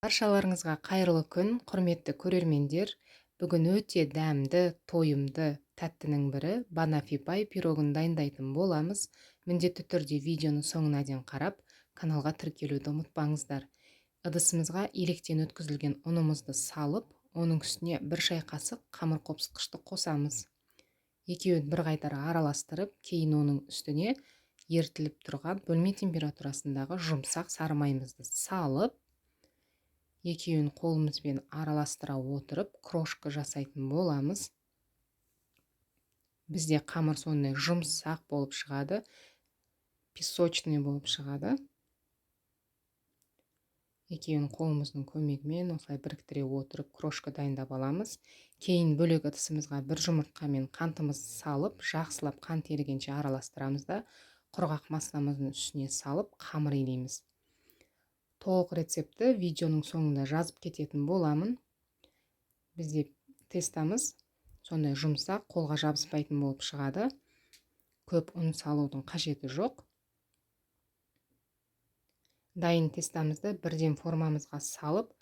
Баршаларыңызға қайырлы күн, құрметті көрермендер. Бүгін өте дәмді, тойымды, тәттінің бірі банафипай пирогын дайындайтын боламыз. Міндетті түрде видеоны соңына дейін қарап, каналға тіркелуді ұмытпаңыздар. Ыдысымызға електен өткізілген ұнымызды салып, оның үстіне бір шай қасық қамыр қопсытқышты қосамыз. Екеуін бір қайтара араластырып, кейін оның үстіне ерітіліп тұрған бөлме температурасындағы жұмсақ сары майымызды салып, екеуін қолымызбен араластыра отырып крошка жасайтын боламыз. Бізде қамыр сондай жұмсақ болып шығады, песочный болып шығады. Екеуін қолымыздың көмегімен осылай біріктіре отырып крошка дайындап аламыз. Кейін бөлек ыдысымызға бір жұмыртқамен қантымызды салып, жақсылап қант ерігенше араластырамыз да құрғақ массамыздың үстіне салып қамыр илейміз. Толық рецепті видеоның соңында жазып кететін боламын. Бізде тестамыз сондай жұмсақ, қолға жабыспайтын болып шығады. Көп ұн салудың қажеті жоқ. Дайын тестамызды бірден формамызға салып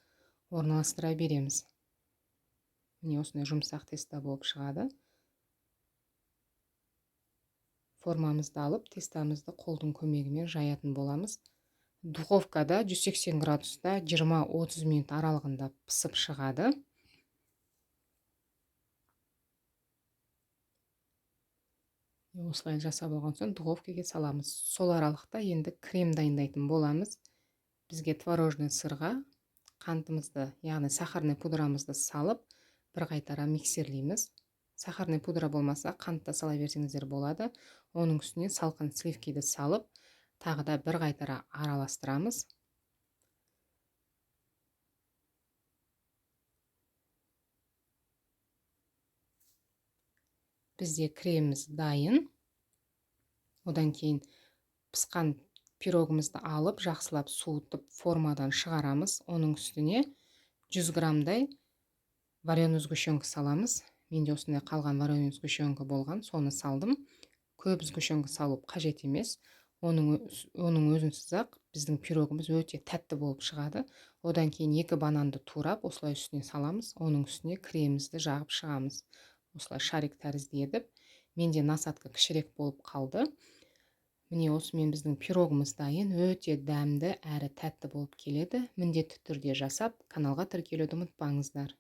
орналастыра береміз. Міне осындай жұмсақ теста болып шығады. Формамызды алып, тестамызды қолдың көмегімен жаятын боламыз. Духовкада 180 градуста 20-30 минут аралығында пісіп шығады. Осылай жасап алған соң духовкаға саламыз. Сол аралықта енді крем дайындайтын боламыз. Бізге творожный сырға қантымызды, яғни сахарный пудрамызды салып, бір қайтара миксерлейміз. Сахарный пудра болмаса, қантта сала берсеңіздер болады. Оның үстіне салқын сливкиді салып, тағы да бір қайтара араластырамыз. Бізде креміміз дайын. Одан кейін пысқан пирогымызды алып, жақсылап суытып, формадан шығарамыз. Оның үстіне 100 граммдай вареный сгущенка саламыз. Менде осындай қалған вареный сгущенка болған, соны салдым. Көп сгущенка салып қажет емес. Оның өзінсіз-ақ біздің пирогымыз өте тәтті болып шығады. Одан кейін 2 бананды турап, осылай үстіне саламыз. Оның үстіне кремімізді жағып шығамыз. Осылай шарик тәрізді етіп, менде насадка кішірек болып қалды. Міне осымен біздің пирогымыз дайын, өте дәмді әрі тәтті болып келеді. Міндетті түрде жасап, каналға тіркелуді ұмытпаңыздар.